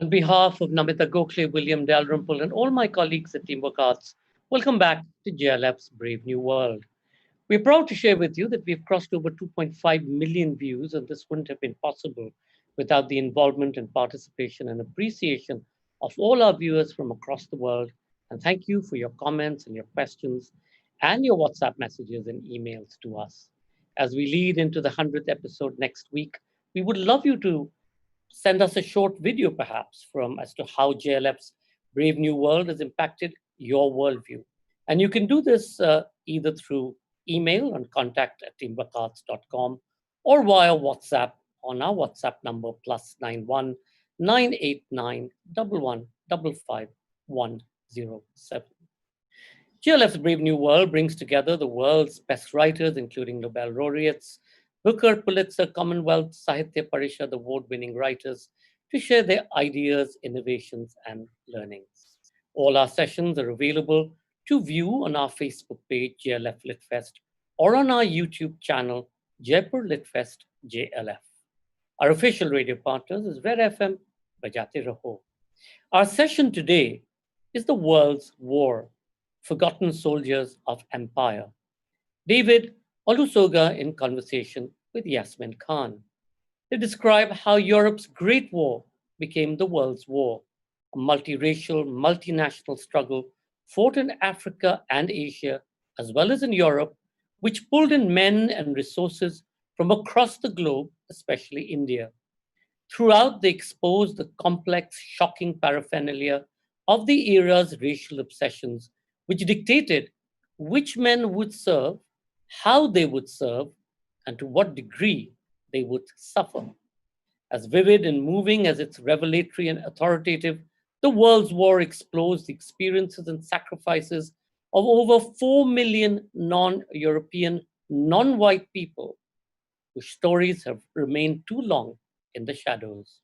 On behalf of Namita Gokhale, William Dalrymple, and all my colleagues at Teamwork Arts, welcome back to JLF's Brave New World. We're proud to share with you that we've crossed over 2.5 million views, and this wouldn't have been possible without the involvement and participation and appreciation of all our viewers from across the world. And thank you for your comments and your questions and your WhatsApp messages and emails to us. As we lead into the 100th episode next week, we would love you to send us a short video perhaps from as to how JLF's Brave New World has impacted your worldview. And you can do this either through email on contact@teamworkarts.com or via WhatsApp on our WhatsApp number +91 989 1155107. JLF's Brave New World brings together the world's best writers, including Nobel laureates, Booker, Pulitzer, Commonwealth, Sahitya Parishad award-winning writers, to share their ideas, innovations, and learnings. All our sessions are available to view on our Facebook page, JLF LitFest, or on our YouTube channel, Jaipur LitFest JLF. Our official radio partners is Red FM, Bajate Raho. Our session today is The World's War, Forgotten Soldiers of Empire. David Olusoga in conversation with Yasmin Khan. They describe how Europe's Great War became the World's War, a multiracial, multinational struggle fought in Africa and Asia, as well as in Europe, which pulled in men and resources from across the globe, especially India. Throughout, they exposed the complex, shocking paraphernalia of the era's racial obsessions, which dictated which men would serve, how they would serve, and to what degree they would suffer. As vivid and moving as it's revelatory and authoritative, The World's War explores the experiences and sacrifices of over 4 million non-European, non-white people whose stories have remained too long in the shadows.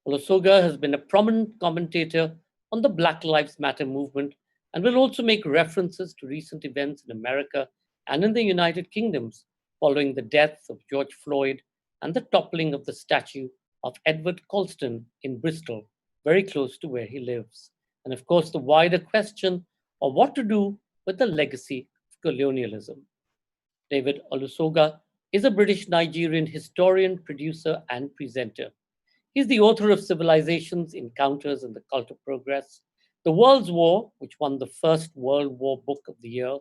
Olusoga has been a prominent commentator on the Black Lives Matter movement and will also make references to recent events in America and in the United Kingdoms following the deaths of George Floyd and the toppling of the statue of Edward Colston in Bristol, very close to where he lives. And of course, the wider question of what to do with the legacy of colonialism. David Olusoga is a British Nigerian historian, producer, and presenter. He's the author of Civilizations, Encounters, and the Cult of Progress, The World's War, which won the first World War Book of the Year,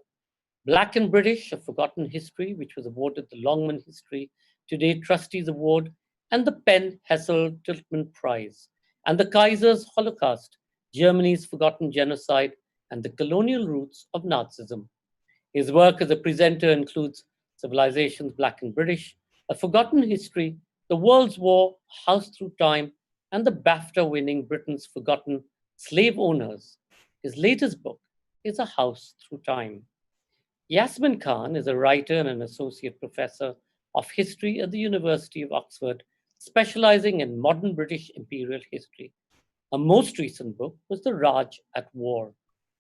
Black and British, A Forgotten History, which was awarded the Longman History Today Trustees Award, and the Penn Hessel Tiltman Prize, and the Kaiser's Holocaust, Germany's Forgotten Genocide, and the Colonial Roots of Nazism. His work as a presenter includes Civilizations, Black and British, A Forgotten History, The World's War, House Through Time, and the BAFTA-winning Britain's Forgotten Slave Owners. His latest book is A House Through Time. Yasmin Khan is a writer and an associate professor of history at the University of Oxford, specializing in modern British imperial history. Her most recent book was The Raj at War.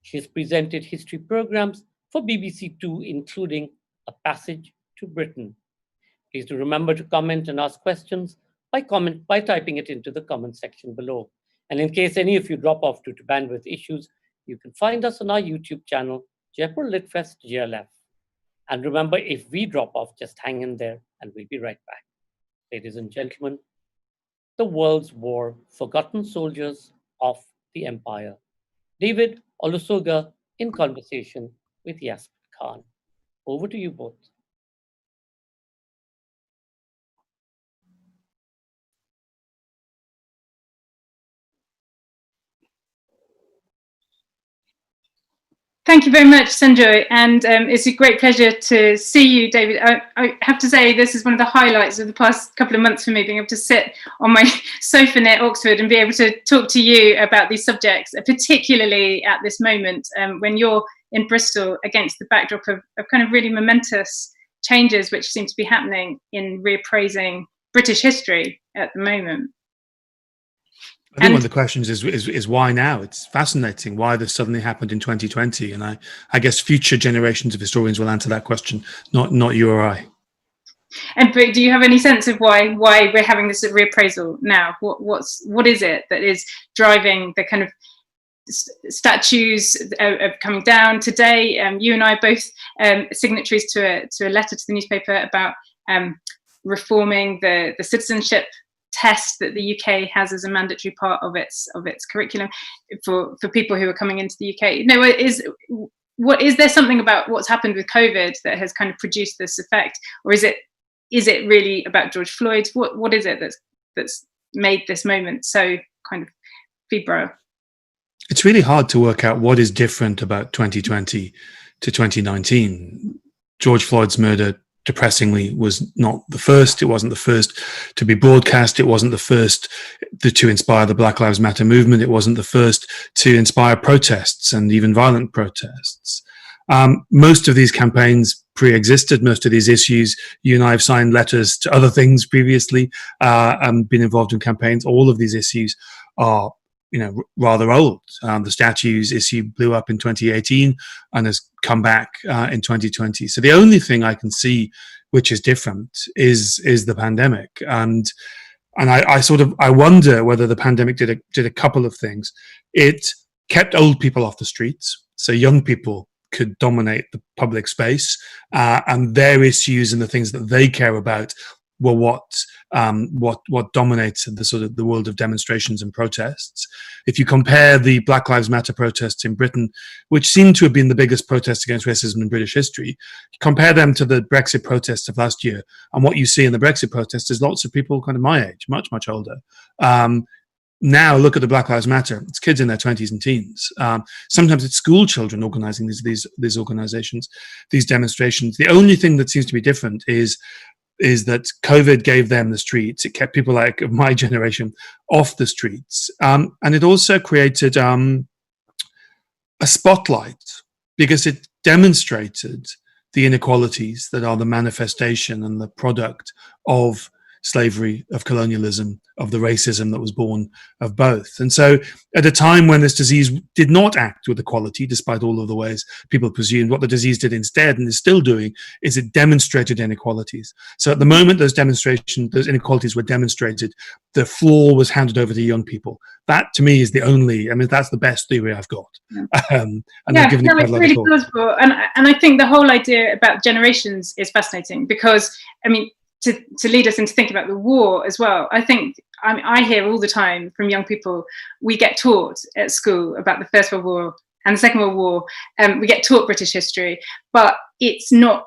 She has presented history programs for BBC Two, including A Passage to Britain. Please do remember to comment and ask questions by typing it into the comment section below. And in case any of you drop off due to bandwidth issues, you can find us on our YouTube channel, Jaipur LitFest JLF. And remember, if we drop off, just hang in there and we'll be right back. Ladies and gentlemen, The World's War, Forgotten Soldiers of the Empire. David Olusoga in conversation with Yasmin Khan. Over to you both. Thank you very much, Sanjoy, and it's a great pleasure to see you, David. I have to say this is one of the highlights of the past couple of months for me, being able to sit on my sofa near Oxford and be able to talk to you about these subjects, particularly at this moment when you're in Bristol against the backdrop of kind of really momentous changes which seem to be happening in reappraising British history at the moment. I think one of the questions is why now? It's fascinating why this suddenly happened in 2020. And I guess future generations of historians will answer that question, not you or I. But do you have any sense of why we're having this reappraisal now? What is it that is driving the kind of statues are coming down today? You and I both signatories to a letter to the newspaper about reforming the citizenship test that the UK has as a mandatory part of its curriculum for people who are coming into the UK. No, is there something about what's happened with COVID that has kind of produced this effect, or is it really about George Floyd? What is it that's made this moment so kind of febrile? It's really hard to work out what is different about 2020 to 2019. George Floyd's murder, depressingly, was not the first. It wasn't the first to be broadcast. It wasn't the first to inspire the Black Lives Matter movement. It wasn't the first to inspire protests and even violent protests. Most of these campaigns pre-existed. Most of these issues, you and I have signed letters to other things previously and been involved in campaigns. All of these issues are, rather old. The statues issue blew up in 2018 and has come back in 2020. So the only thing I can see which is different is the pandemic. And I wonder whether the pandemic did a couple of things. It kept old people off the streets, so young people could dominate the public space, and their issues and the things that they care about were what dominates the world of demonstrations and protests. If you compare the Black Lives Matter protests in Britain, which seem to have been the biggest protest against racism in British history, compare them to the Brexit protests of last year, and what you see in the Brexit protests is lots of people kind of my age, much older. Now look at the Black Lives Matter. It's kids in their 20s and teens. Sometimes it's school children organizing these organizations, these demonstrations. The only thing that seems to be different is that COVID gave them the streets. It kept people like of my generation off the streets. And it also created a spotlight because it demonstrated the inequalities that are the manifestation and the product of slavery, of colonialism, of the racism that was born of both. And so at a time when this disease did not act with equality, despite all of the ways people presumed, what the disease did instead, and is still doing, is it demonstrated inequalities. So at the moment those inequalities were demonstrated, the floor was handed over to young people. That to me is that's the best theory I've got. And it's really plausible. And I think the whole idea about generations is fascinating because, to lead us into thinking about the war as well, I hear all the time from young people, we get taught at school about the First World War and the Second World War, we get taught British history, but it's not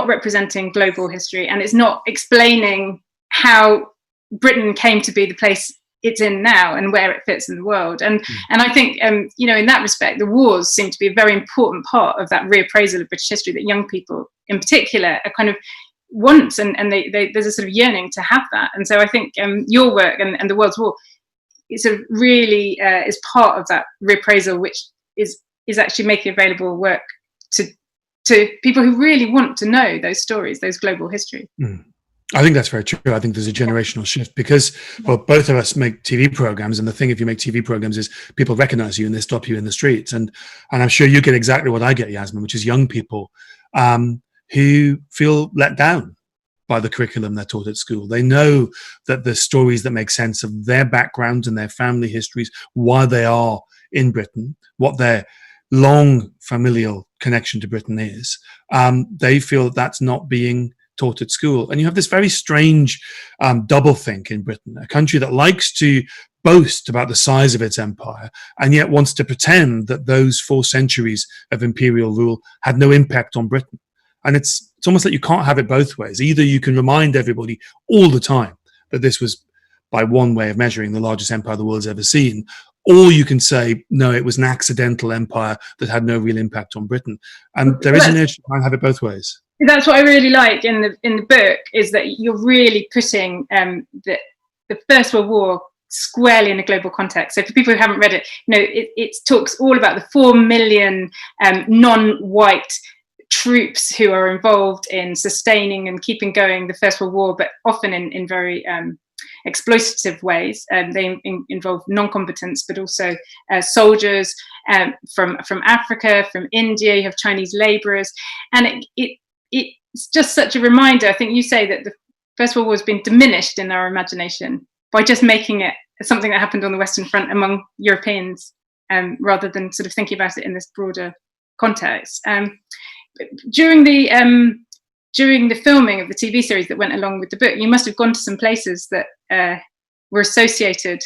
representing global history, and it's not explaining how Britain came to be the place it's in now and where it fits in the world. And I think, in that respect, the wars seem to be a very important part of that reappraisal of British history that young people in particular are kind of wants, and there's a sort of yearning to have that. And so I think your work and the World's War is sort of really is part of that reappraisal, which is actually making available work to people who really want to know those stories, those global history. I think that's very true. I think there's a generational shift because, well, both of us make TV programs, and the thing if you make TV programs is people recognize you and they stop you in the streets. And I'm sure you get exactly what I get, Yasmin, which is young people who feel let down by the curriculum they're taught at school. They know that the stories that make sense of their backgrounds and their family histories, why they are in Britain, what their long familial connection to Britain is, they feel that that's not being taught at school. And you have this very strange doublethink in Britain, a country that likes to boast about the size of its empire and yet wants to pretend that those 4 centuries of imperial rule had no impact on Britain. And it's almost like you can't have it both ways. Either you can remind everybody all the time that this was, by one way of measuring, the largest empire the world's ever seen, or you can say, no, it was an accidental empire that had no real impact on Britain. And there is an urge to try and have it both ways. That's what I really like in the book, is that you're really putting the First World War squarely in a global context. So for people who haven't read it, it talks all about the 4 million non-white troops who are involved in sustaining and keeping going the First World War, but often in very exploitative ways. They involve non-combatants, but also soldiers from Africa, from India. You have Chinese labourers, and it it's just such a reminder. I think you say that the First World War has been diminished in our imagination by just making it something that happened on the Western Front among Europeans, rather than sort of thinking about it in this broader context. During the filming of the TV series that went along with the book, you must have gone to some places that were associated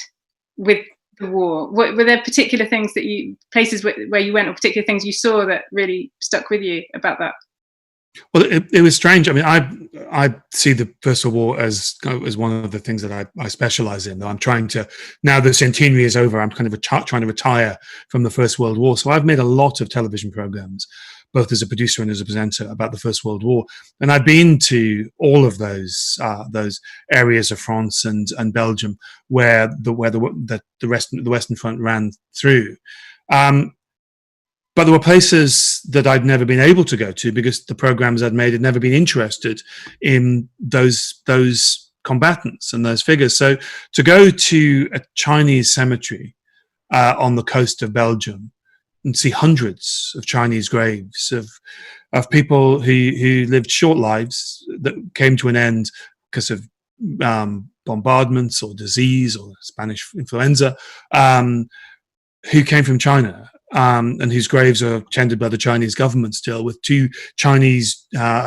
with the war. Were there particular things places where you went, or particular things you saw that really stuck with you about that? Well, it was strange. I mean, I see the First World War as one of the things that I specialize in. I'm trying to, now that the centenary is over, I'm kind of trying to retire from the First World War. So I've made a lot of television programs, both as a producer and as a presenter, about the First World War. And I've been to all of those areas of France and Belgium where the Western Front ran through. But there were places that I'd never been able to go to because the programs I'd made had never been interested in those combatants and those figures. So to go to a Chinese cemetery on the coast of Belgium and see hundreds of Chinese graves of people who lived short lives that came to an end because of bombardments or disease or Spanish influenza, who came from China. And whose graves are tended by the Chinese government still, with two Chinese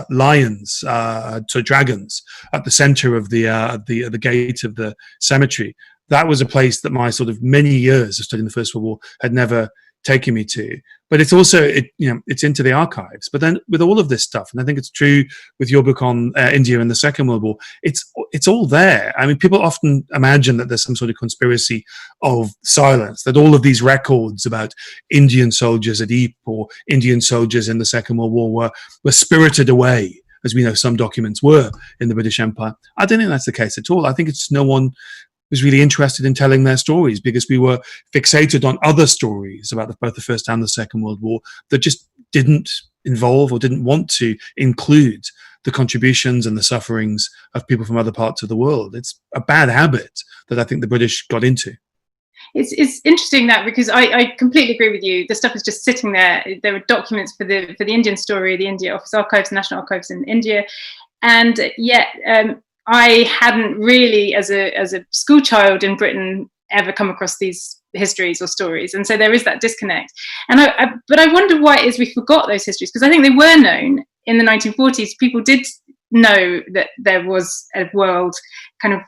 lions, so dragons, at the center of the gate of the cemetery. That was a place that my sort of many years of studying the First World War had never taken me to. But it's also, it's into the archives. But then with all of this stuff, and I think it's true with your book on India and the Second World War, it's all there. I mean, people often imagine that there's some sort of conspiracy of silence, that all of these records about Indian soldiers at Ypres or Indian soldiers in the Second World War were spirited away, as we know some documents were in the British Empire. I don't think that's the case at all. I think it's no one was really interested in telling their stories because we were fixated on other stories about both the First and the Second World War that just didn't involve or didn't want to include the contributions and the sufferings of people from other parts of the world. It's a bad habit that I think the British got into. It's interesting that, because I completely agree with you. The stuff is just sitting there. There were documents for the Indian story, the India Office Archives, National Archives in India, and yet I hadn't really, as a school child in Britain, ever come across these histories or stories, and so there is that disconnect. And but I wonder why it is we forgot those histories, because I think they were known in the 1940s. People did know that there was a world kind of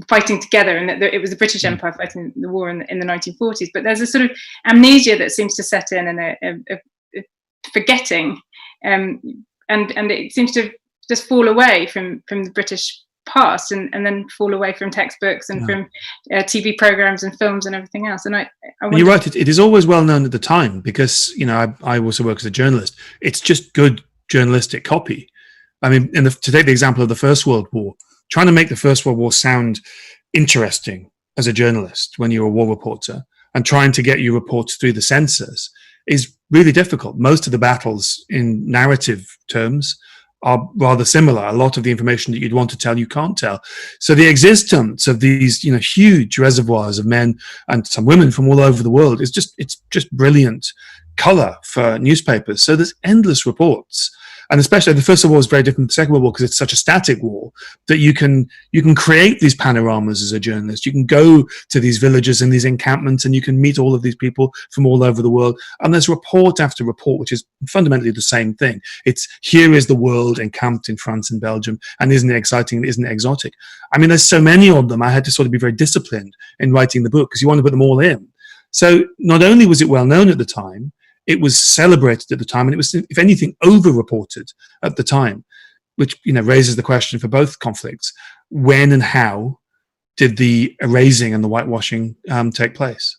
fighting together, and that it was the British Empire fighting the war in the 1940s. But there's a sort of amnesia that seems to set in, and a forgetting, and it seems to just fall away from the British past, and then fall away from textbooks and from TV programs and films and everything else. And I wonder, you're right. It is always well known at the time because I also work as a journalist. It's just good journalistic copy. I mean, to take the example of the First World War, trying to make the First World War sound interesting as a journalist when you're a war reporter and trying to get your reports through the censors is really difficult. Most of the battles in narrative terms are rather similar. A lot of the information that you'd want to tell, you can't tell. So the existence of these, huge reservoirs of men and some women from all over the world it's just brilliant color for newspapers. So there's endless reports. And especially the First World War is very different from the Second World War because it's such a static war that you can create these panoramas as a journalist. You can go to these villages and these encampments and you can meet all of these people from all over the world. And there's report after report, which is fundamentally the same thing. It's here is the world encamped in France and Belgium, and isn't it exciting? Isn't it exotic? I mean, there's so many of them. I had to sort of be very disciplined in writing the book because you want to put them all in. So not only was it well known at the time, it was celebrated at the time, and it was, if anything, over-reported at the time, which raises the question for both conflicts: when and how did the erasing and the whitewashing take place?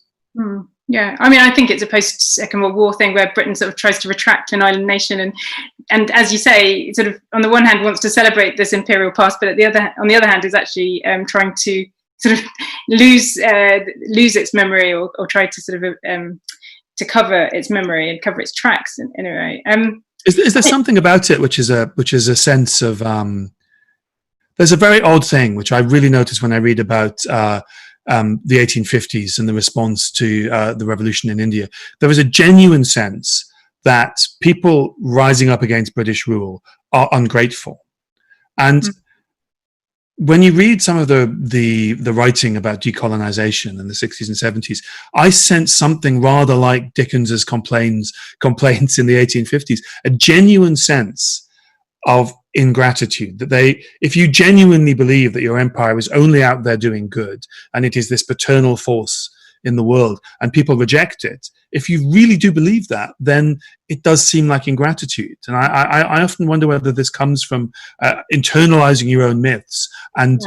Yeah, I mean, I think it's a post-Second World War thing where Britain sort of tries to retract an island nation, and as you say, sort of on the one hand wants to celebrate this imperial past, but on the other hand is actually trying to sort of lose its memory or try to sort of to cover its memory and cover its tracks in a way. Is there something about it which is a sense of there's a very odd thing which I really noticed when I read about the 1850s and the response to the revolution in India. There was a genuine sense that people rising up against British rule are ungrateful. And when you read some of the writing about decolonization in the 60s and 70s, I sense something rather like Dickens's complaints in the 1850s, a genuine sense of ingratitude, that if you genuinely believe that your empire is only out there doing good and it is this paternal force in the world and people reject it, if you really do believe that, then it does seem like ingratitude. And I often wonder whether this comes from internalizing your own myths and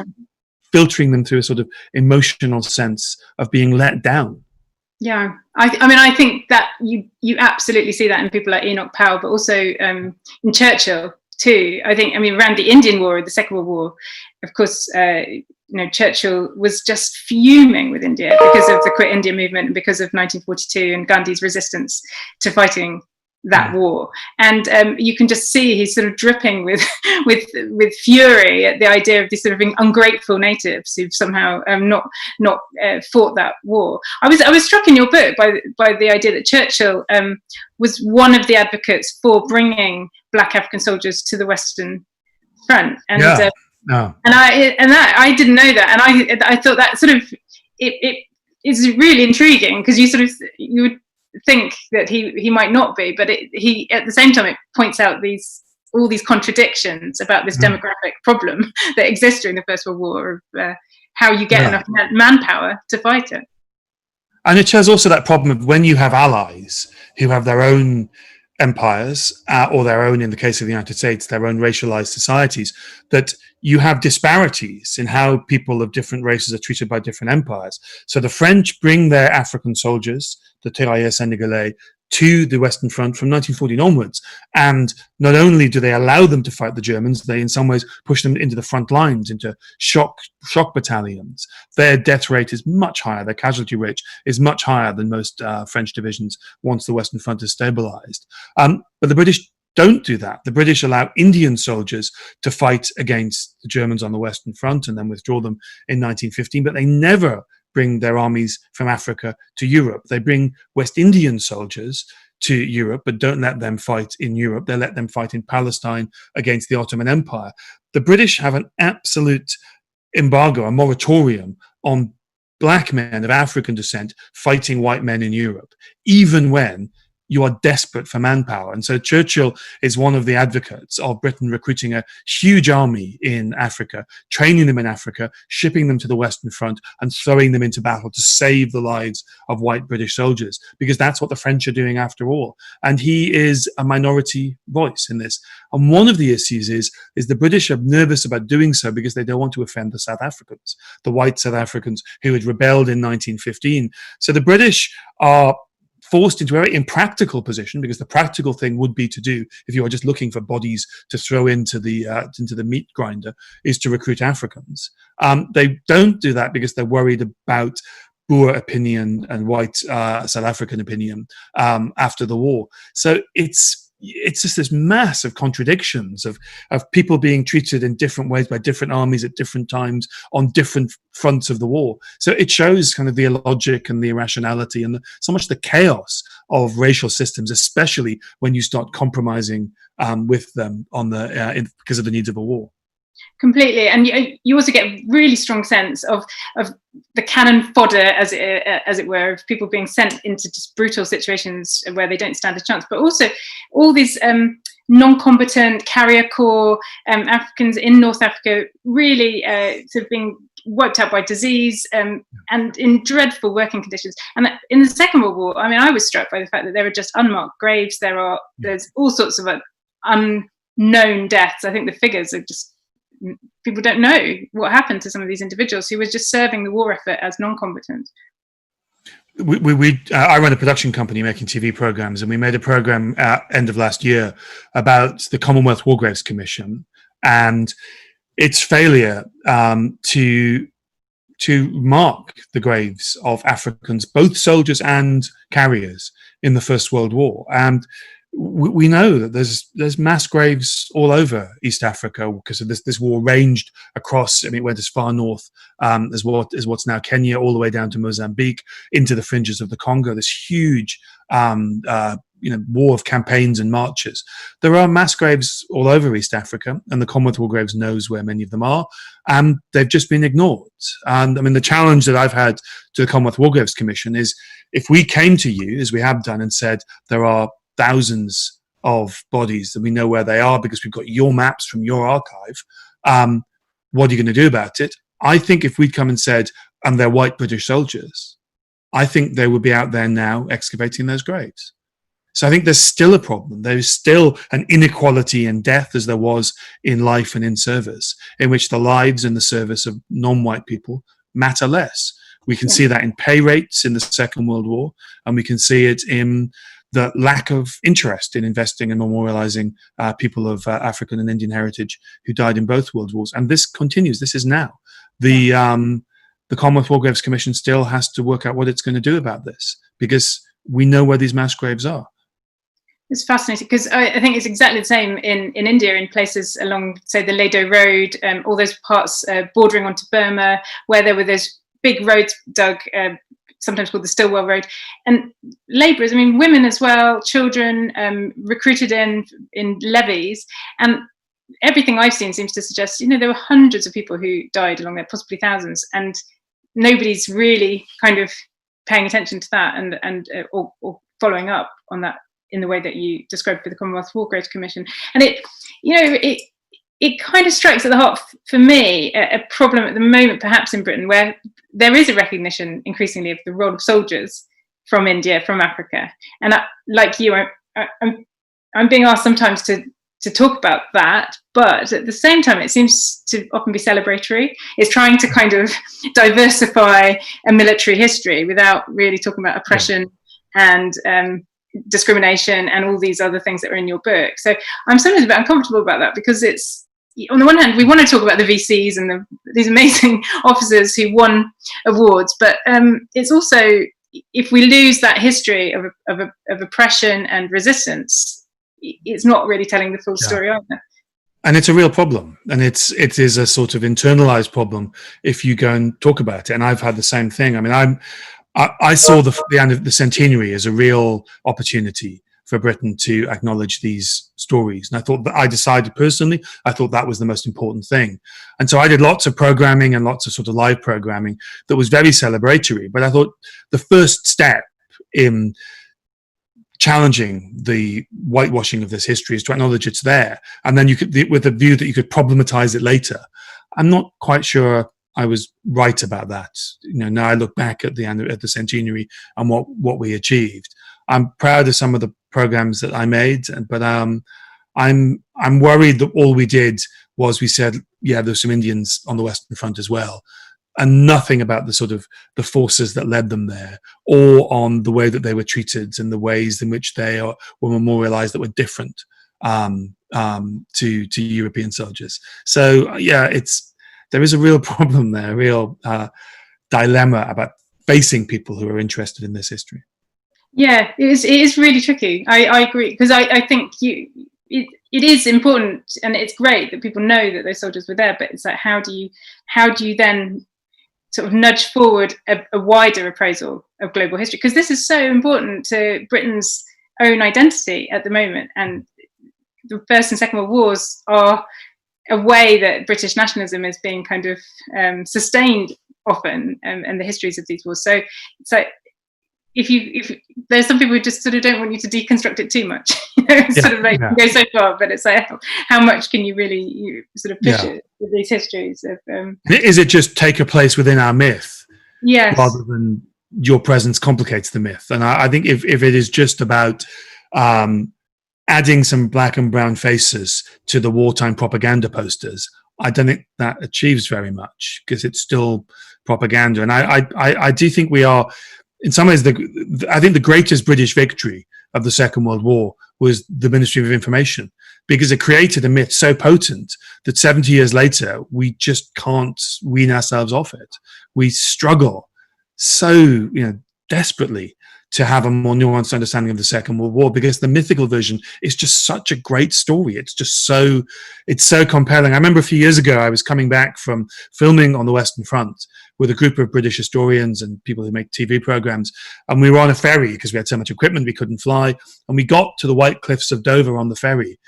filtering them through a sort of emotional sense of being let down. Yeah, I mean, I think that you absolutely see that in people like Enoch Powell, but also in Churchill too. I mean, around the Indian War, the Second World War, of course, Churchill was just fuming with India because of the Quit India movement and because of 1942 and Gandhi's resistance to fighting that war. And you can just see he's sort of dripping with fury at the idea of these sort of ungrateful natives who've somehow not fought that war. I was struck in your book by the idea that Churchill was one of the advocates for bringing Black African soldiers to the Western Front. And I didn't know that, and I thought that sort of it is really intriguing, because you would think that he might not be, but he at the same time it points out all these contradictions about this demographic problem that exists during the First World War, of how you get enough manpower to fight it. And it shows also that problem of when you have allies who have their own empires, or their own, in the case of the United States, their own racialized societies, that you have disparities in how people of different races are treated by different empires. So the French bring their African soldiers, the tirailleurs sénégalais, to the Western Front from 1914 onwards. And not only do they allow them to fight the Germans, they in some ways push them into the front lines, into shock battalions. Their death rate is much higher, their casualty rate is much higher than most French divisions once the Western Front is stabilized. But the British don't do that. The British allow Indian soldiers to fight against the Germans on the Western Front and then withdraw them in 1915, but they never bring their armies from Africa to Europe. They bring West Indian soldiers to Europe, but don't let them fight in Europe. They let them fight in Palestine against the Ottoman Empire. The British have an absolute embargo, a moratorium on black men of African descent fighting white men in Europe, even when you are desperate for manpower. And so Churchill is one of the advocates of Britain recruiting a huge army in Africa, training them in Africa, shipping them to the Western Front, and throwing them into battle to save the lives of white British soldiers, because that's what the French are doing after all. And he is a minority voice in this. And one of the issues is the British are nervous about doing so because they don't want to offend the South Africans, the white South Africans who had rebelled in 1915. So the British are forced into a very impractical position, because the practical thing would be to do, if you are just looking for bodies to throw into the meat grinder, is to recruit Africans. They don't do that because they're worried about Boer opinion and white South African opinion after the war. So it's just this mass of contradictions of people being treated in different ways by different armies at different times on different fronts of the war. So it shows kind of the illogic and the irrationality and so much the chaos of racial systems, especially when you start compromising with them on because of the needs of a war. Completely, and you also get a really strong sense of the cannon fodder, as it were, of people being sent into just brutal situations where they don't stand a chance. But also all these non-combatant carrier corps Africans in North Africa, really sort of being wiped out by disease and in dreadful working conditions. And in the Second World War, I mean, I was struck by the fact that there are just unmarked graves. There's all sorts of unknown deaths. I think the figures are just, people don't know what happened to some of these individuals who were just serving the war effort as non-combatants. I run a production company making TV programs, and we made a program at end of last year about the Commonwealth War Graves Commission and its failure to mark the graves of Africans, both soldiers and carriers, in the First World War. And we know that there's mass graves all over East Africa because of this war ranged across. I mean, it went as far north as what's now Kenya, all the way down to Mozambique, into the fringes of the Congo. This huge war of campaigns and marches. There are mass graves all over East Africa, and the Commonwealth War Graves knows where many of them are, and they've just been ignored. And I mean, the challenge that I've had to the Commonwealth War Graves Commission is, if we came to you, as we have done, and said there are thousands of bodies that we know where they are because we've got your maps from your archive, what are you going to do about it? I think if we'd come and said, and they're white British soldiers, I think they would be out there now excavating those graves. So I think there's still a problem. There is still an inequality in death, as there was in life and in service, in which the lives and the service of non-white people matter less. We can see that in pay rates in the Second World War, and we can see it in the lack of interest in investing and memorializing people of African and Indian heritage who died in both World Wars. And this continues. This is now. The Commonwealth War Graves Commission still has to work out what it's going to do about this, because we know where these mass graves are. It's fascinating, because I think it's exactly the same in India, in places along, say, the Ledo Road, all those parts bordering onto Burma, where there were those big roads dug, sometimes called the Stillwell Road, and labourers, I mean, women as well, children, recruited in levies, and everything I've seen seems to suggest, there were hundreds of people who died along there, possibly thousands, and nobody's really kind of paying attention to that or following up on that in the way that you described for the Commonwealth War Graves Commission. And it kind of strikes at the heart, for me, a problem at the moment, perhaps in Britain, where there is a recognition increasingly of the role of soldiers from India, from Africa. And like you, I'm being asked sometimes to talk about that, but at the same time, it seems to often be celebratory. It's trying to kind of diversify a military history without really talking about oppression and discrimination and all these other things that are in your book. So I'm sometimes a bit uncomfortable about that, because it's, on the one hand, we want to talk about the VCs and these amazing officers who won awards, but it's also, if we lose that history of oppression and resistance, it's not really telling the full story either. And it's a real problem, and it is a sort of internalized problem if you go and talk about it. And I've had the same thing. I mean, I saw the end of the centenary as a real opportunity for Britain to acknowledge these stories. And I thought that, I decided personally, I thought that was the most important thing. And so I did lots of programming and lots of sort of live programming that was very celebratory. But I thought the first step in challenging the whitewashing of this history is to acknowledge it's there, and then you could, with a view that you could problematize it later. I'm not quite sure I was right about that. Now I look back at the end at the centenary and what we achieved. I'm proud of some of the programs that I made, but I'm worried that all we did was we said, yeah, there's some Indians on the Western Front as well, and nothing about the sort of the forces that led them there, or on the way that they were treated and the ways in which they were memorialized that were different to European soldiers. So yeah, there is a real problem there, a real dilemma about facing people who are interested in this history. Yeah, it is really tricky. I agree, because I think it is important, and it's great that people know that those soldiers were there, but it's like, how do you then sort of nudge forward a wider appraisal of global history? Because this is so important to Britain's own identity at the moment, and the First and Second World Wars are a way that British nationalism is being kind of sustained often, and the histories of these wars. So it's like, if there's some people who just sort of don't want you to deconstruct it too much, sort of like go so far, but it's like, how much can you really sort of push it with these histories of is it just take a place within our myth, rather than your presence complicates the myth? And I think if it is just about adding some black and brown faces to the wartime propaganda posters, I don't think that achieves very much, because it's still propaganda. And I do think we are, in some ways, I think the greatest British victory of the Second World War was the Ministry of Information, because it created a myth so potent that 70 years later, we just can't wean ourselves off it. We struggle so desperately to have a more nuanced understanding of the Second World War, because the mythical version is just such a great story. It's so compelling. I remember a few years ago, I was coming back from filming on the Western Front with a group of British historians and people who make TV programs. And we were on a ferry because we had so much equipment, we couldn't fly. And we got to the White Cliffs of Dover on the ferry.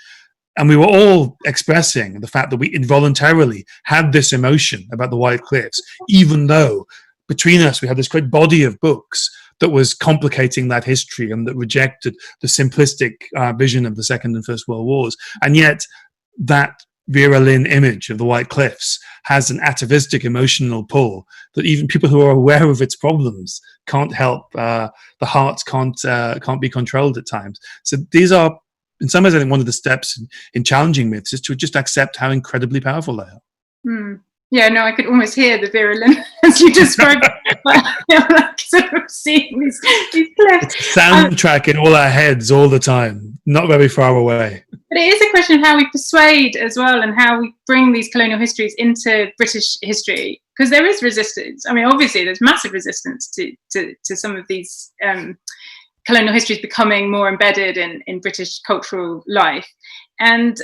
And we were all expressing the fact that we involuntarily had this emotion about the White Cliffs, even though between us we had this great body of books that was complicating that history and that rejected the simplistic vision of the Second and First World Wars. And yet that Vera Lynn image of the White Cliffs has an atavistic emotional pull that even people who are aware of its problems can't help. The hearts can't be controlled at times. So these are, in some ways, I think one of the steps in challenging myths is to just accept how incredibly powerful they are. Mm. Yeah, no, I could almost hear the Vera Lynn as you described it. Like sort of seeing these cliffs. It's a soundtrack in all our heads all the time, not very far away. But it is a question of how we persuade as well, and how we bring these colonial histories into British history, because there is resistance. I mean, obviously, there's massive resistance to some of these colonial histories becoming more embedded in British cultural life. And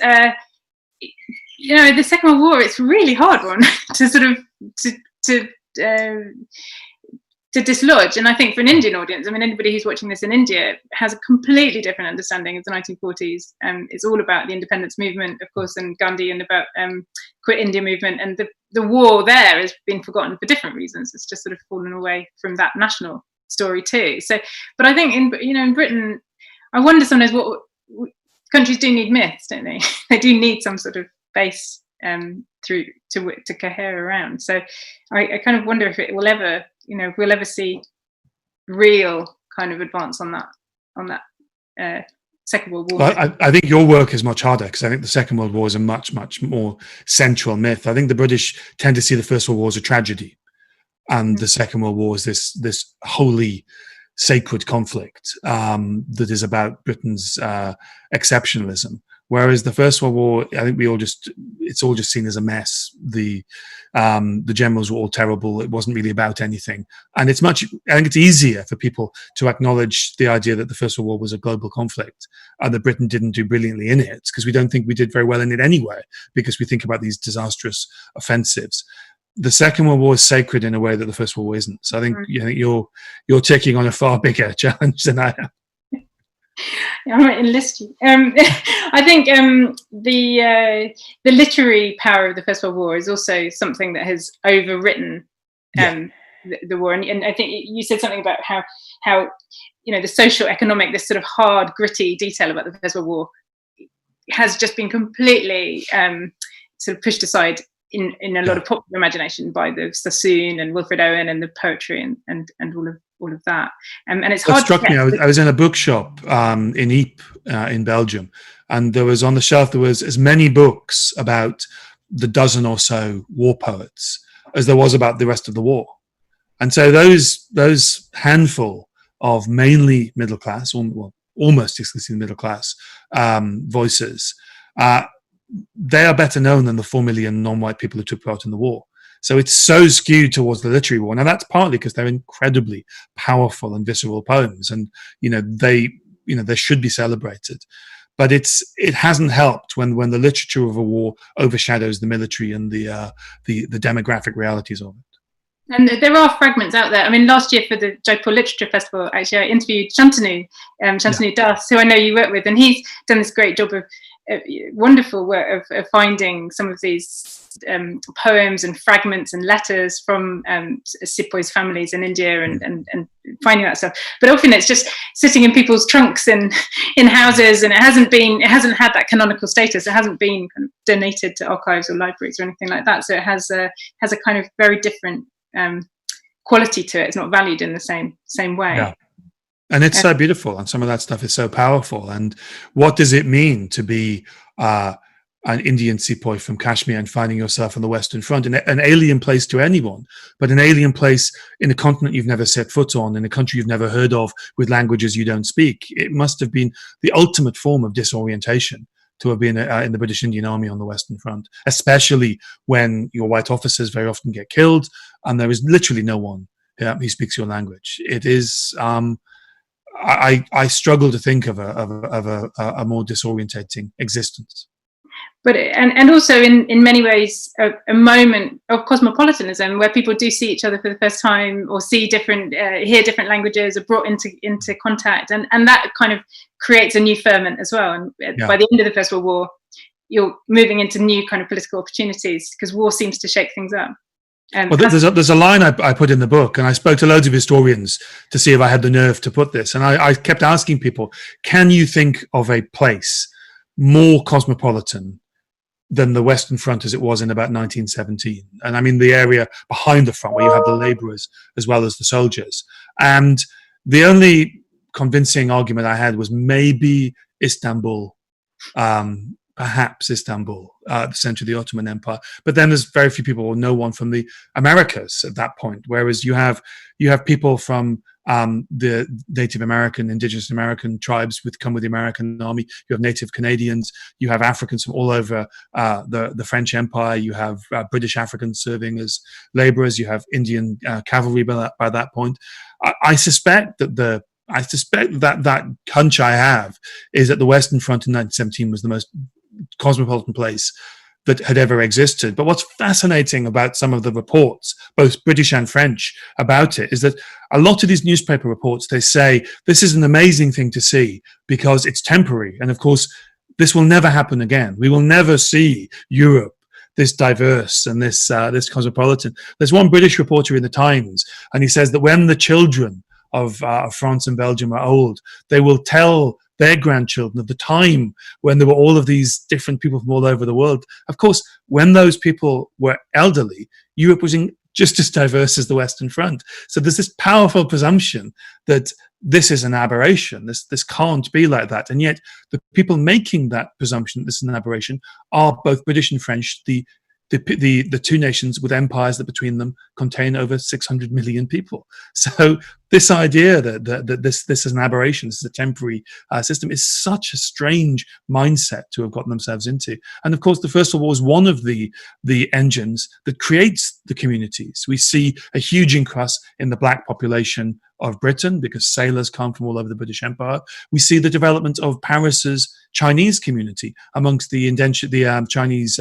you know, the Second World War, it's a really hard one to sort of to dislodge. And I think for an Indian audience, I mean, anybody who's watching this in India has a completely different understanding of the 1940s. It's all about the independence movement, of course, and Gandhi, and about Quit India movement. And the war there has been forgotten for different reasons. It's just sort of fallen away from that national story too. So, but I think in Britain, I wonder sometimes what countries do need myths, don't they? They do need some sort of base through to cohere around. So I kind of wonder if it will ever, if we'll ever see real kind of advance on that Second World War. Well, I think your work is much harder, because I think the Second World War is a much, much more central myth. I think the British tend to see the First World War as a tragedy, and the Second World War is this holy, sacred conflict that is about Britain's exceptionalism. Whereas the First World War, I think it's all just seen as a mess. The generals were all terrible. It wasn't really about anything. And I think it's easier for people to acknowledge the idea that the First World War was a global conflict and that Britain didn't do brilliantly in it, because we don't think we did very well in it anyway, because we think about these disastrous offensives. The Second World War is sacred in a way that the First World War isn't. So I think you're taking on a far bigger challenge than I am. I might enlist you. I think the literary power of the First World War is also something that has overwritten the war. And I think you said something about how the social, economic, this sort of hard, gritty detail about the First World War has just been completely sort of pushed aside in a lot of popular imagination by the Sassoon and Wilfred Owen and the poetry and all of that. And it's hard. That struck me. I was in a bookshop in Ypres in Belgium, and there was on the shelf as many books about the dozen or so war poets as there was about the rest of the war. And so those handful of mainly middle class, or almost exclusively middle class voices, they are better known than the 4 million non-white people who took part in the war. So it's so skewed towards the literary war. Now that's partly because they're incredibly powerful and visceral poems, and they should be celebrated. But it hasn't helped when the literature of a war overshadows the military and the demographic realities of it. And there are fragments out there. I mean, last year for the Jaipur Literature Festival, actually, I interviewed Shantanu Das, who I know you work with, and he's done this great job of wonderful work of finding some of these poems and fragments and letters from sepoys families in India and finding that stuff. But often it's just sitting in people's trunks in houses, and it hasn't had that canonical status. It hasn't been kind of donated to archives or libraries or anything like that. So it has a kind of very different quality to it. It's not valued in the same way. Yeah. And it's so beautiful, and some of that stuff is so powerful. And what does it mean to be an Indian sepoy from Kashmir and finding yourself on the Western Front, an alien place to anyone, but an alien place in a continent you've never set foot on, in a country you've never heard of, with languages you don't speak? It must have been the ultimate form of disorientation to have been in the British Indian Army on the Western Front, especially when your white officers very often get killed and there is literally no one who speaks your language. It is I struggle to think of a more disorientating existence. But and also in many ways a moment of cosmopolitanism where people do see each other for the first time, or see different, hear different languages, are brought into contact, and that kind of creates a new ferment as well. And by the end of the First World War, you're moving into new kind of political opportunities, because war seems to shake things up. Well, there's a line I put in the book, and I spoke to loads of historians to see if I had the nerve to put this, and I kept asking people, can you think of a place more cosmopolitan than the Western Front as it was in about 1917? And I mean the area behind the front, where you have the labourers as well as the soldiers. And the only convincing argument I had was maybe Istanbul, perhaps Istanbul, the centre of the Ottoman Empire. But then there's very few people, or no one, from the Americas at that point. Whereas you have people from the Native American, Indigenous American tribes come with the American army. You have Native Canadians. You have Africans from all over the French Empire. You have British Africans serving as labourers. You have Indian cavalry by that point. I suspect that that hunch I have is that the Western Front in 1917 was the most cosmopolitan place that had ever existed. But what's fascinating about some of the reports, both British and French, about it, is that a lot of these newspaper reports, they say this is an amazing thing to see because it's temporary, and of course this will never happen again. We will never see Europe this diverse and this cosmopolitan. There's one British reporter in the Times, and he says that when the children of France and Belgium are old, they will tell their grandchildren of the time when there were all of these different people from all over the world. Of course, when those people were elderly, Europe was just as diverse as the Western Front. So there's this powerful presumption that this is an aberration. This can't be like that. And yet the people making that presumption, this is an aberration, are both British and French, the two nations with empires that between them contain over 600 million people. So this idea that this is an aberration, this is a temporary system, is such a strange mindset to have gotten themselves into. And of course, the First World War is one of the engines that creates the communities. We see a huge increase in the black population of Britain because sailors come from all over the British Empire. We see the development of Paris's Chinese community amongst the Chinese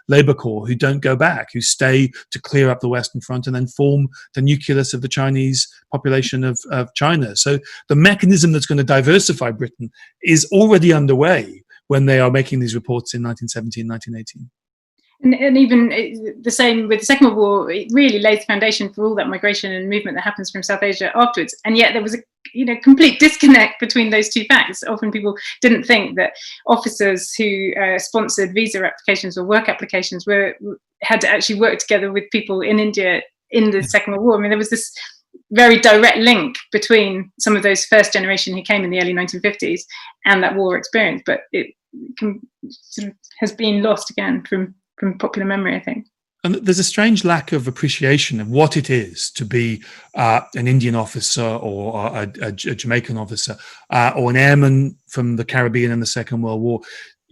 Labour Corps, who don't go back, who stay to clear up the Western Front and then form the nucleus of the Chinese population of China. So the mechanism that's going to diversify Britain is already underway when they are making these reports in 1917, 1918. And even the same with the Second World War, it really laid the foundation for all that migration and movement that happens from South Asia afterwards. And yet there was a complete disconnect between those two facts. Often people didn't think that officers who sponsored visa applications or work applications had to actually work together with people in India in the Second World War. I mean, there was this very direct link between some of those first generation who came in the early 1950s and that war experience, but it has been lost again from popular memory, I think. And there's a strange lack of appreciation of what it is to be an Indian officer or a Jamaican officer or an airman from the Caribbean in the Second World War.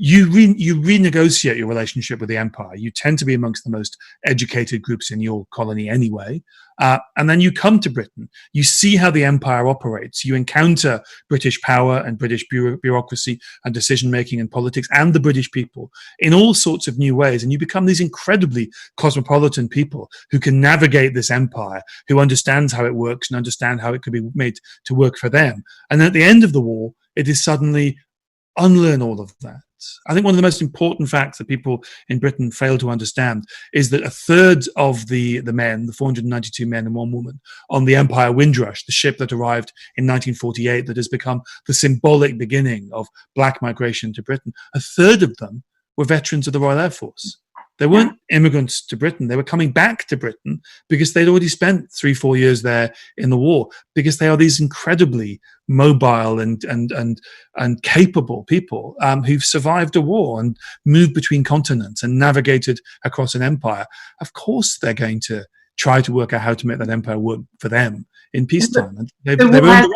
You renegotiate your relationship with the empire. You tend to be amongst the most educated groups in your colony anyway. And then you come to Britain. You see how the empire operates. You encounter British power and British bureaucracy and decision-making and politics and the British people in all sorts of new ways. And you become these incredibly cosmopolitan people who can navigate this empire, who understands how it works and understand how it could be made to work for them. And then at the end of the war, it is suddenly unlearn all of that. I think one of the most important facts that people in Britain fail to understand is that a third of the men, the 492 men and one woman, on the Empire Windrush, the ship that arrived in 1948 that has become the symbolic beginning of black migration to Britain, a third of them were veterans of the Royal Air Force. They weren't immigrants to Britain. They were coming back to Britain because they'd already spent 3-4 years there in the war, because they are these incredibly mobile and capable people who've survived a war and moved between continents and navigated across an empire. Of course, they're going to try to work out how to make that empire work for them in peacetime. And they've earned the right.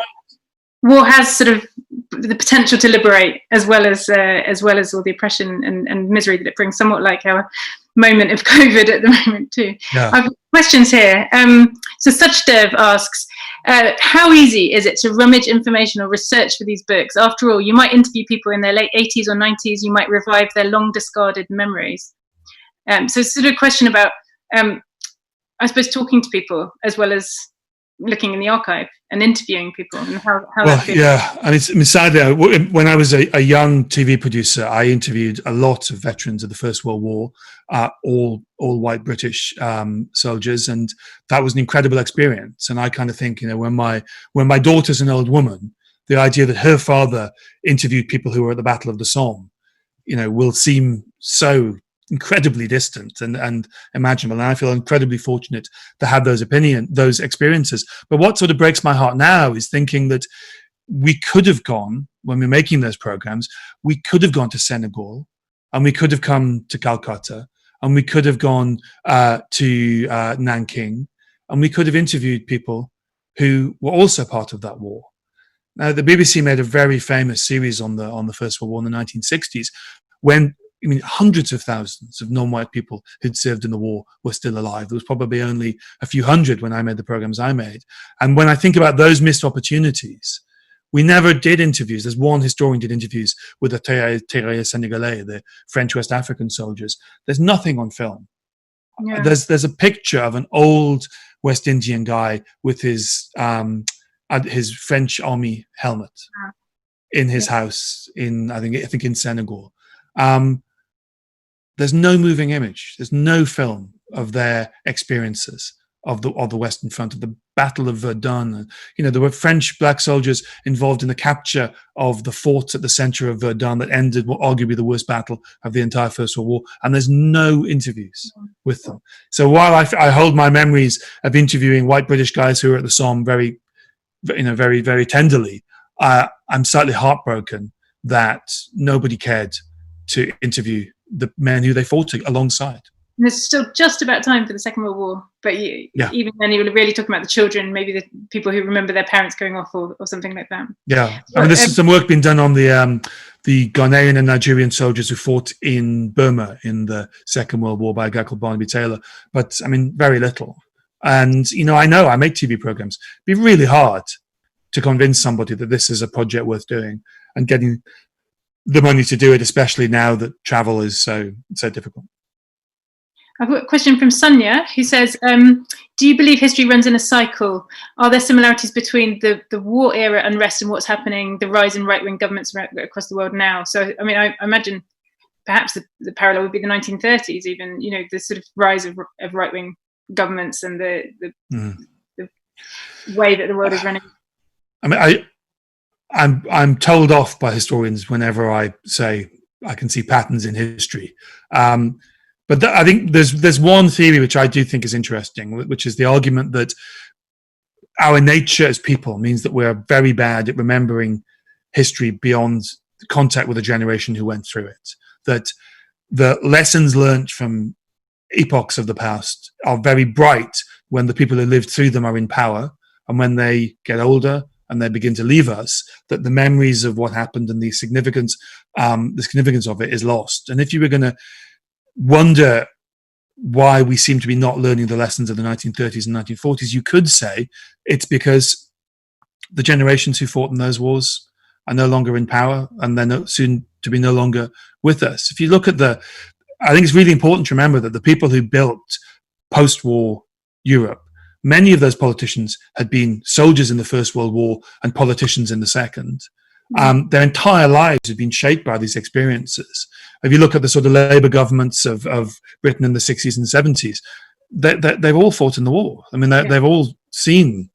War has sort of the potential to liberate, as well as all the oppression and misery that it brings, somewhat like our moment of COVID at the moment too. Yeah. I've questions here. So Suchdev asks, How easy is it to rummage information or research for these books? After all, you might interview people in their late 80s or 90s. You might revive their long discarded memories. So it's sort of a question about, I suppose, talking to people as well as looking in the archive and interviewing people, and how well, yeah, and sadly, when I was a young TV producer, I interviewed a lot of veterans of the First World War, all white British soldiers, and that was an incredible experience. And I kind of think, when my daughter's an old woman, the idea that her father interviewed people who were at the Battle of the Somme, will seem so incredibly distant and imaginable. And I feel incredibly fortunate to have those experiences. But what sort of breaks my heart now is thinking that we could have gone, when we're making those programs, we could have gone to Senegal, and we could have come to Calcutta, and we could have gone to Nanking, and we could have interviewed people who were also part of that war. Now, the BBC made a very famous series on the First World War in the 1960s, when hundreds of thousands of non-white people who'd served in the war were still alive. There was probably only a few hundred when I made the programs I made. And when I think about those missed opportunities, we never did interviews. There's one historian did interviews with the Tirailleurs Senegalais, the French West African soldiers. There's nothing on film. Yeah. There's a picture of an old West Indian guy with his French army helmet in his house I think in Senegal. There's no moving image. There's no film of their experiences of the Western Front, of the Battle of Verdun. There were French black soldiers involved in the capture of the forts at the center of Verdun that ended what arguably the worst battle of the entire First World War. And there's no interviews with them. So while I hold my memories of interviewing white British guys who were at the Somme very, very, very tenderly, I'm slightly heartbroken that nobody cared to interview the men who they fought alongside. And there's still just about time for the Second World War, but even then you were really talking about the children, maybe the people who remember their parents going off or something like that. Yeah, there's some work being done on the Ghanaian and Nigerian soldiers who fought in Burma in the Second World War by a guy called Barnaby Taylor, but very little. And I make TV programs. It'd be really hard to convince somebody that this is a project worth doing and getting the money to do it, especially now that travel is so difficult. I've got a question from Sonia, who says, do you believe history runs in a cycle? Are there similarities between the war era unrest and what's happening, the rise in right-wing governments across the world now? So, I imagine perhaps the parallel would be the 1930s, even, the sort of rise of right-wing governments and the way that the world is running. I'm told off by historians whenever I say I can see patterns in history. But I think there's one theory which I do think is interesting, which is the argument that our nature as people means that we're very bad at remembering history beyond contact with a generation who went through it. That the lessons learned from epochs of the past are very bright when the people who lived through them are in power, and when they get older and they begin to leave us, that the memories of what happened and the significance of it is lost. And if you were going to wonder why we seem to be not learning the lessons of the 1930s and 1940s, you could say it's because the generations who fought in those wars are no longer in power, and they're soon to be no longer with us. If you look at I think it's really important to remember that the people who built post-war Europe, many of those politicians had been soldiers in the First World War and politicians in the Second. Their entire lives had been shaped by these experiences. If you look at the sort of Labour governments of Britain in the 60s and 70s, they've all fought in the war. They've all seen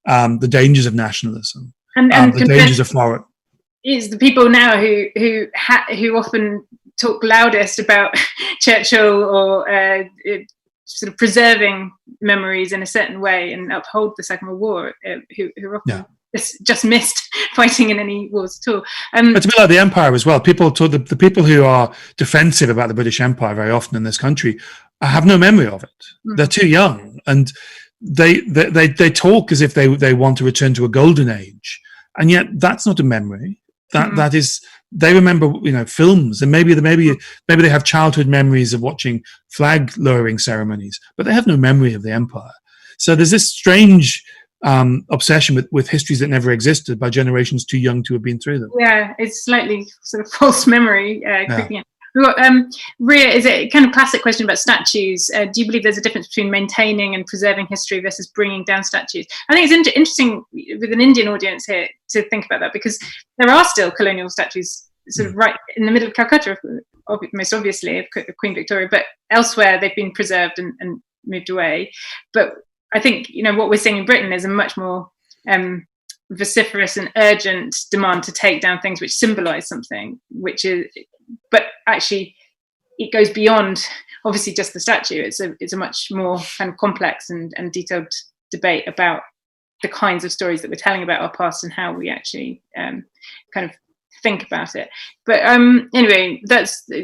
the dangers of nationalism, and the dangers of foreign. It's the people now who often talk loudest about Churchill or sort of preserving memories in a certain way and uphold the Second World War, who often just missed fighting in any wars at all. It's a bit like the Empire as well. The people who are defensive about the British Empire very often in this country have no memory of it. They're too young, and they talk as if they want to return to a golden age, and yet that's not a memory. That is, they remember films, and maybe they have childhood memories of watching flag lowering ceremonies, but they have no memory of the Empire. So there's this strange obsession with histories that never existed by generations too young to have been through them. Yeah, it's slightly sort of false memory creeping Yeah. in. We've got, Ria, is it kind of classic question about statues? Do you believe there's a difference between maintaining and preserving history versus bringing down statues? I think it's interesting with an Indian audience here to think about that, because there are still colonial statues sort of right in the middle of Calcutta, most obviously, of Queen Victoria, but elsewhere they've been preserved and moved away. But I think, you know, what we're seeing in Britain is a much more vociferous and urgent demand to take down things which symbolize something, which is, but actually it goes beyond obviously just the statue. It's a much more kind of complex and detailed debate about the kinds of stories that we're telling about our past and how we actually kind of think about it. But anyway,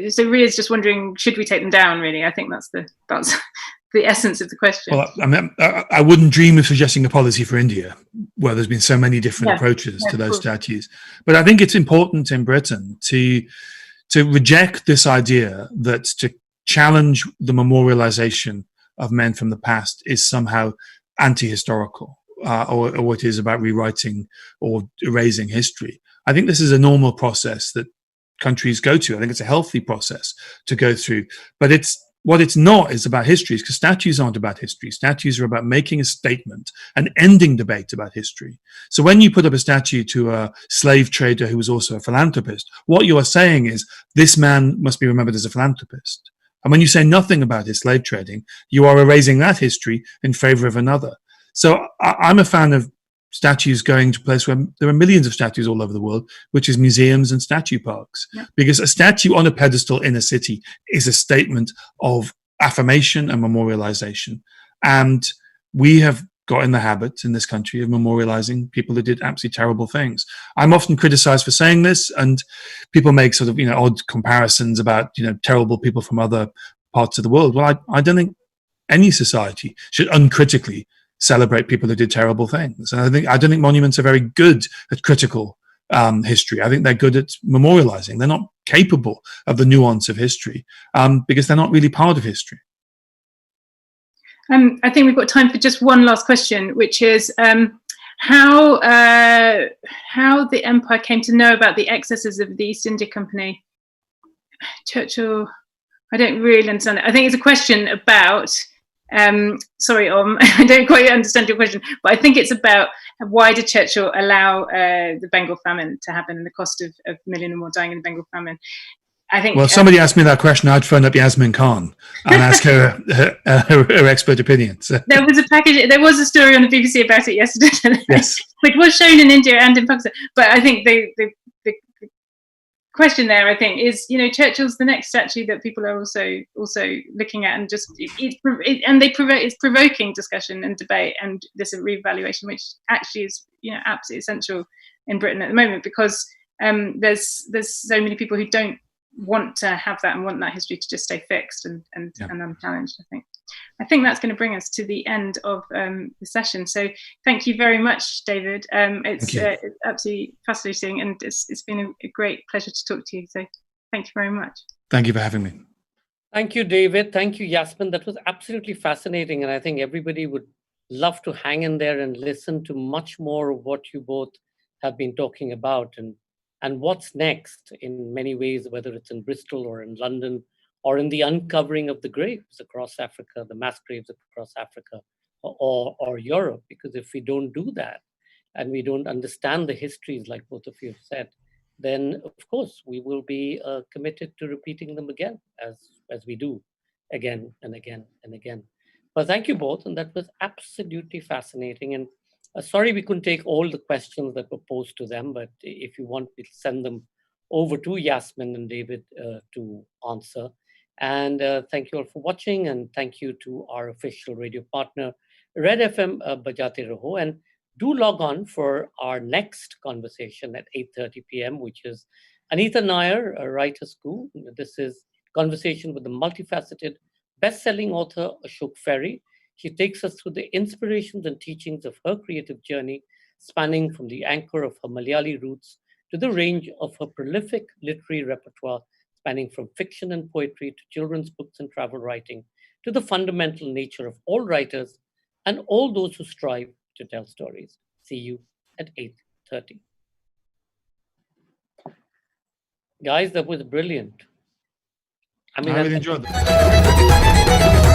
so Ria's just wondering, should we take them down? Really, I think that's the essence of the question. Well, I mean, I wouldn't dream of suggesting a policy for India where there's been so many different approaches to those statues. But I think it's important in Britain to reject this idea that to challenge the memorialization of men from the past is somehow anti-historical, or it is about rewriting or erasing history. I think this is a normal process that countries go to. I think it's a healthy process to go through. But what it's not is about histories, because statues aren't about history. Statues are about making a statement and ending debate about history. So when you put up a statue to a slave trader who was also a philanthropist, what you are saying is this man must be remembered as a philanthropist. And when you say nothing about his slave trading, you are erasing that history in favor of another. So I'm a fan of statues going to a place where there are millions of statues all over the world, which is museums and statue parks. Yeah. Because a statue on a pedestal in a city is a statement of affirmation and memorialization. And we have got in the habit in this country of memorializing people who did absolutely terrible things. I'm often criticized for saying this, and people make sort of, odd comparisons about, terrible people from other parts of the world. Well, I don't think any society should uncritically celebrate people who did terrible things. And I don't think monuments are very good at critical history. I think they're good at memorializing. They're not capable of the nuance of history because they're not really part of history. I think we've got time for just one last question, which is how the empire came to know about the excesses of the East India Company. Churchill, I don't really understand it. I think it's a question about sorry, I don't quite understand your question, but I think it's about why did Churchill allow the Bengal famine to happen and the cost of a million or more dying in the Bengal famine? I think. Well, if somebody asked me that question, I'd phone up Yasmin Khan and ask her her expert opinion. So. There was a story on the BBC about it yesterday, yes, which was shown in India and in Pakistan. But I think the question there, I think, is Churchill's the next statue that people are also looking at, and just it's provoking discussion and debate and this reevaluation, which actually is absolutely essential in Britain at the moment, because there's so many people who don't want to have that and want that history to just stay fixed and unchallenged. I think that's going to bring us to the end of the session. So thank you very much, David. It's absolutely fascinating, and it's been a great pleasure to talk to you. So thank you very much. Thank you for having me. Thank you, David. Thank you, Yasmin. That was absolutely fascinating. And I think everybody would love to hang in there and listen to much more of what you both have been talking about and what's next in many ways, whether it's in Bristol or in London, or in the uncovering of the graves across Africa, the mass graves across Africa or Europe. Because if we don't do that and we don't understand the histories like both of you have said, then of course we will be committed to repeating them again as we do again and again and again. But thank you both, and that was absolutely fascinating. And sorry we couldn't take all the questions that were posed to them, but if you want, we'll send them over to Yasmin and David to answer. And thank you all for watching, and thank you to our official radio partner, Red FM Bajate Raho. And do log on for our next conversation at 8:30 p.m., which is Anita Nair, a writer school. This is conversation with the multifaceted best-selling author Ashok Ferry. She takes us through the inspirations and teachings of her creative journey, spanning from the anchor of her Malayali roots to the range of her prolific literary repertoire, spanning from fiction and poetry to children's books and travel writing, to the fundamental nature of all writers and all those who strive to tell stories. See you at 8:30. Guys, that was brilliant. I mean, I really enjoyed that.